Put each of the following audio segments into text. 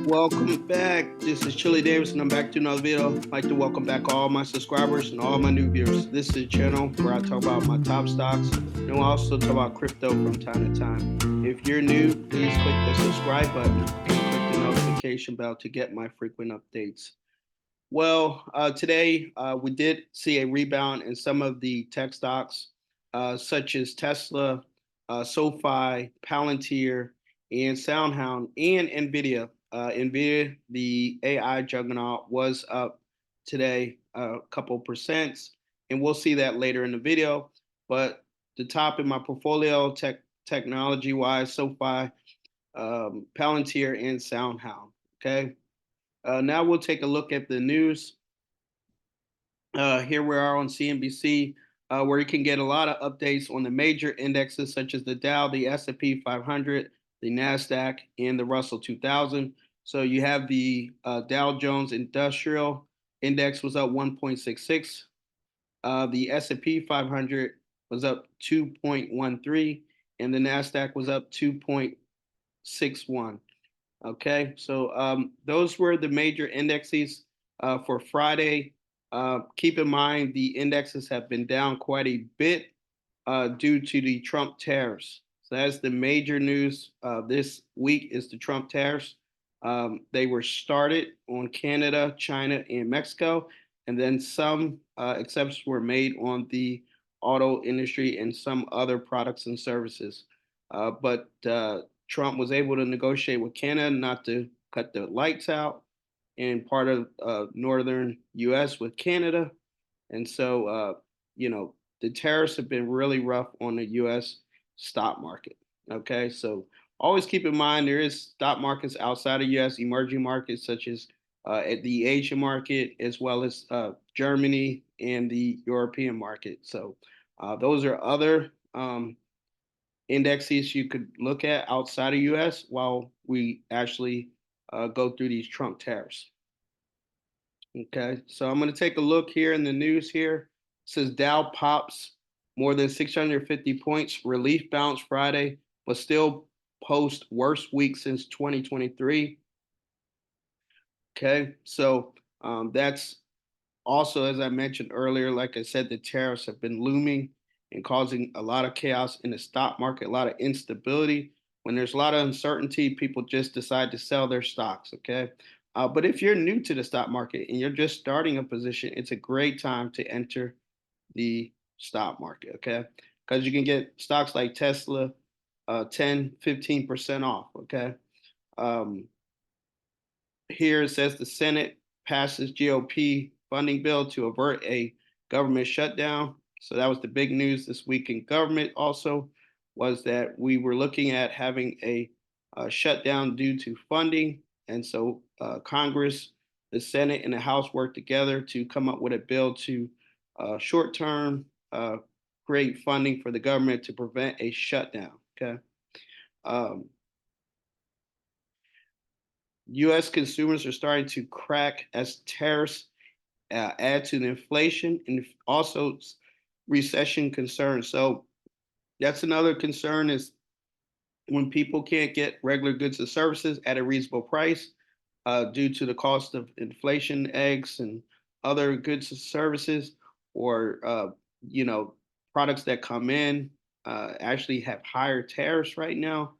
Welcome back. This is Chili Davis, and I'm back to another video. I'd like to welcome back all my subscribers and all my new viewers. This is a channel where I talk about my top stocks, and we'll also talk about crypto from time to time. If you're new, please click the subscribe button and click the notification bell to get my frequent updates. Well, today we did see a rebound in some of the tech stocks, such as Tesla, SoFi, Palantir, and Hound, and Nvidia. Nvidia, the AI juggernaut, was up today a couple percents, and we'll see that later in the video. But the top in my portfolio, technology wise, SoFi, Palantir, and Hound. Okay. Now we'll take a look at the news. Here we are on CNBC, where you can get a lot of updates on the major indexes such as the Dow, the S&P 500, the Nasdaq, and the Russell 2000. So you have the Dow Jones Industrial Index was up 1.66. The S&P 500 was up 2.13, and the Nasdaq was up 2.61. Okay, so those were the major indexes for Friday. Keep in mind the indexes have been down quite a bit due to the Trump tariffs. So that's the major news this week is the Trump tariffs. They were started on Canada, China, and Mexico, and then some exceptions were made on the auto industry and some other products and services. But Trump was able to negotiate with Canada not to cut the lights out in part of northern U.S. with Canada, and so the tariffs have been really rough on the U.S. stock market. Okay, so always keep in mind there is stock markets outside of U.S. emerging markets such as at the Asian market as well as Germany and the European market. So those are other indexes you could look at outside of U.S. while we actually go through these Trump tariffs. Okay, so I'm going to take a look here in the news here. It says Dow pops more than 650 points, relief bounce Friday, but still post worst week since 2023. Okay, so that's also, as I mentioned earlier, like I said, the tariffs have been looming and causing a lot of chaos in the stock market, a lot of instability. When there's a lot of uncertainty, people just decide to sell their stocks. Okay. But if you're new to the stock market and you're just starting a position, it's a great time to enter the stock market. Okay. Because you can get stocks like Tesla 10, 15% off. Okay. Um, Here it says the Senate passes GOP funding bill to avert a government shutdown. So that was the big news this week in government. Also, was that we were looking at having a shutdown due to funding, and so Congress, the Senate, and the House worked together to come up with a bill to short-term create funding for the government to prevent a shutdown. Okay. Um, U.S. consumers are starting to crack as tariffs add to the inflation and also recession concerns. So that's another concern is when people can't get regular goods and services at a reasonable price due to the cost of inflation, eggs, and other goods and services, or products that come in actually have higher tariffs right now.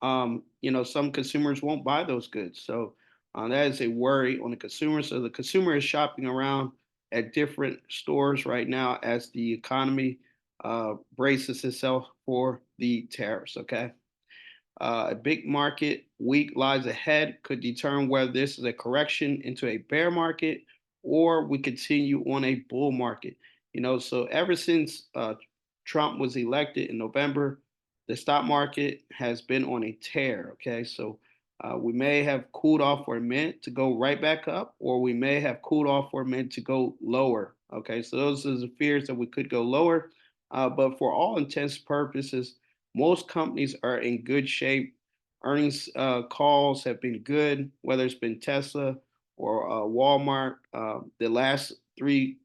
Some consumers won't buy those goods, so that is a worry on the consumer. So the consumer is shopping around at different stores right now as the economy braces itself for the tariffs. Okay. A big market week lies ahead could determine whether this is a correction into a bear market or we continue on a bull market. So ever since Trump was elected in November, the stock market has been on a tear. Okay, so we may have cooled off for a minute to go right back up, or we may have cooled off for a minute to go lower. Okay, so those are the fears that we could go lower. But for all intents and purposes, most companies are in good shape. Earnings calls have been good, whether it's been Tesla or Walmart. The last 3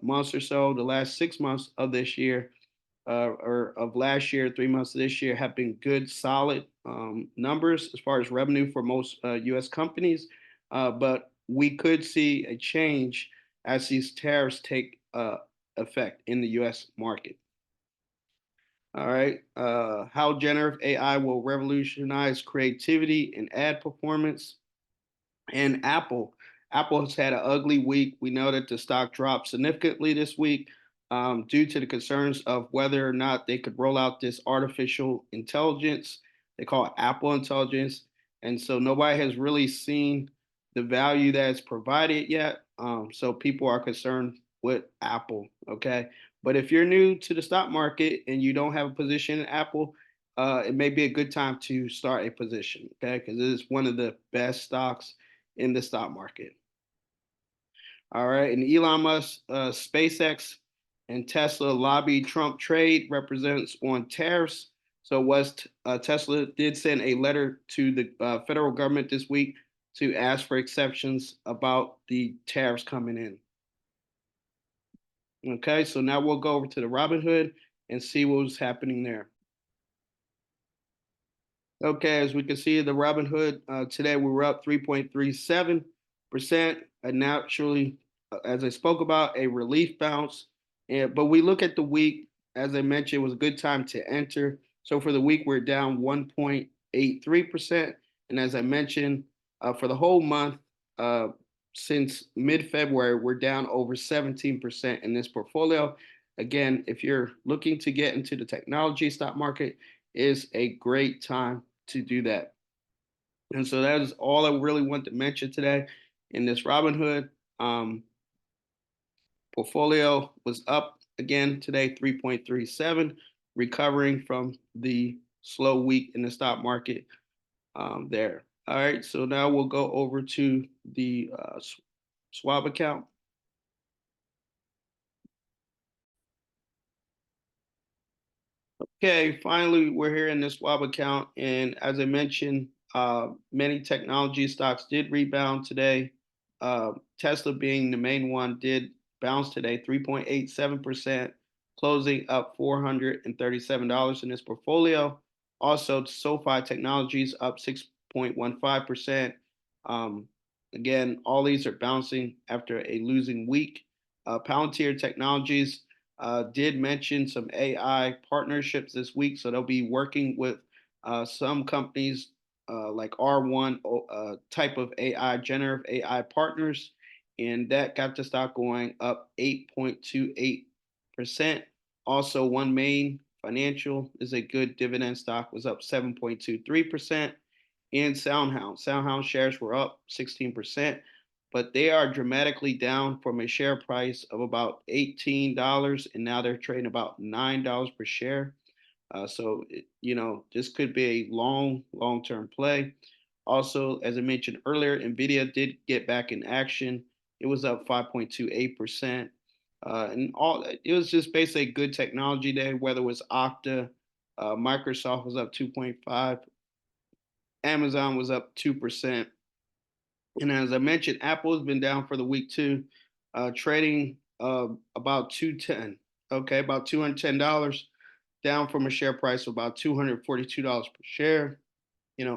months or so, the last 6 months of this year, or of last year, 3 months of this year have been good, solid numbers as far as revenue for most U.S. companies. But we could see a change as these tariffs take effect in the U.S. market. All right. How generative AI will revolutionize creativity and ad performance. And Apple has had an ugly week. We know that the stock dropped significantly this week due to the concerns of whether or not they could roll out this artificial intelligence. They call it Apple Intelligence. And so nobody has really seen the value that's provided yet. So people are concerned with Apple. Okay. But if you're new to the stock market and you don't have a position in Apple, it may be a good time to start a position. Okay. Because it is one of the best stocks in the stock market. All right, and Elon Musk, SpaceX, and Tesla lobbied Trump trade represents on tariffs. So Tesla did send a letter to the federal government this week to ask for exceptions about the tariffs coming in. Okay, so now we'll go over to the Robinhood and see what was happening there. Okay, as we can see, the Robinhood today we were up 3.37%. And naturally, as I spoke about, a relief bounce. But we look at the week, as I mentioned, it was a good time to enter. So for the week, we're down 1.83%. And as I mentioned, for the whole month, since mid-February, we're down over 17% in this portfolio. Again, if you're looking to get into the technology stock market, is a great time to do that. And so that is all I really want to mention today in this Robinhood. Portfolio was up again today, 3.37, recovering from the slow week in the stock market there. All right, so now we'll go over to the Schwab account. Okay, finally, we're here in this Schwab account. And as I mentioned, many technology stocks did rebound today. Tesla being the main one did bounce today, 3.87%, closing up $437 in this portfolio. Also, SoFi Technologies up 6.15%. Again, all these are bouncing after a losing week. Palantir Technologies did mention some AI partnerships this week. So they'll be working with some companies like R1 type of AI, generative AI partners. And that got the stock going up 8.28%. Also, One Main Financial is a good dividend stock, was up 7.23%. And Soundhound shares were up 16%, but they are dramatically down from a share price of about $18, and now they're trading about $9 per share. So, this could be a long-term play. Also, as I mentioned earlier, NVIDIA did get back in action. It was up 5.28%. It was just basically a good technology day, whether it was Okta, Microsoft was up 2.5, Amazon was up 2%. And as I mentioned, Apple has been down for the week too, trading about 210. Okay, about $210, down from a share price of about $242 per share.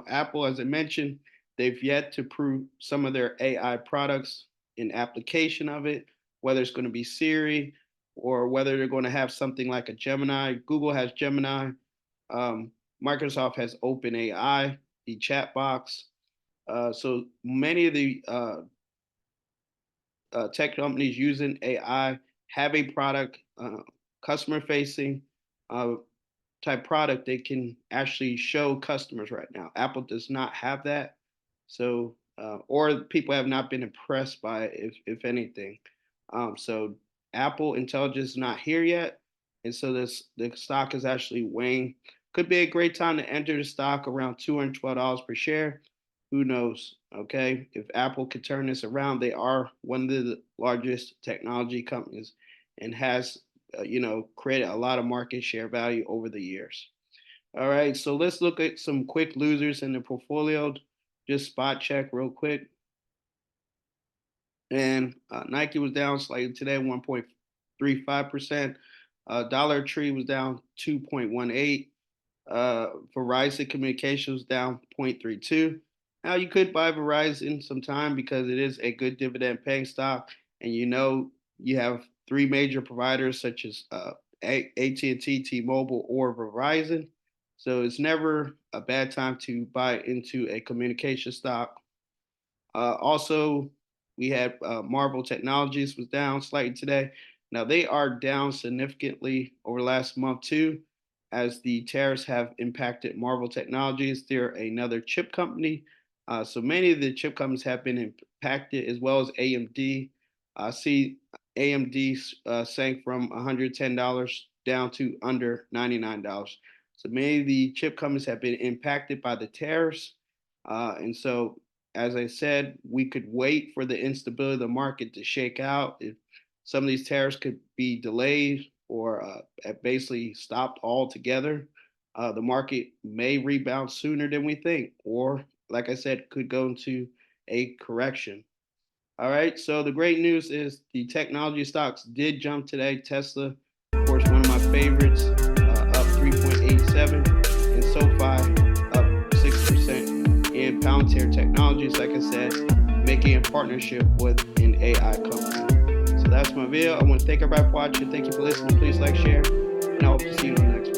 Apple, as I mentioned, they've yet to prove some of their AI products in application of it, whether it's going to be Siri or whether they're going to have something like a Gemini. Google has Gemini. Microsoft has OpenAI, the chat box. So many of the tech companies using AI have a product, customer facing type product they can actually show customers right now. Apple does not have that. So, or people have not been impressed by it, if anything. So Apple Intelligence is not here yet. And so the stock is actually weighing. Could be a great time to enter the stock around $212 per share. Who knows? Okay. If Apple could turn this around, they are one of the largest technology companies and has, created a lot of market share value over the years. All right. So let's look at some quick losers in the portfolio. Just spot check real quick. And Nike was down slightly today, 1.35%. Dollar Tree was down 2.18. Verizon Communications down 0.32. Now you could buy Verizon sometime because it is a good dividend paying stock, and you have three major providers such as AT&T, T-Mobile, or Verizon. So it's never a bad time to buy into a communication stock. Also, we had Marvel Technologies was down slightly today. Now they are down significantly over the last month too, as the tariffs have impacted Marvel Technologies. They're another chip company, so many of the chip companies have been impacted, as well as AMD. See, AMD sank from $110 down to under $99. So many of the chip companies have been impacted by the tariffs, and so as I said, we could wait for the instability of the market to shake out. If some of these tariffs could be delayed or basically stopped altogether, the market may rebound sooner than we think, or like I said, could go into a correction. All right. So the great news is the technology stocks did jump today. Tesla, of course, one of my favorites, up 3.87, and SoFi up 6%. And Palantir Technologies, like I said, making a partnership with an AI company. So that's my video. I want to thank everybody for watching. Thank you for listening. Please like, share, and I hope to see you on the next one.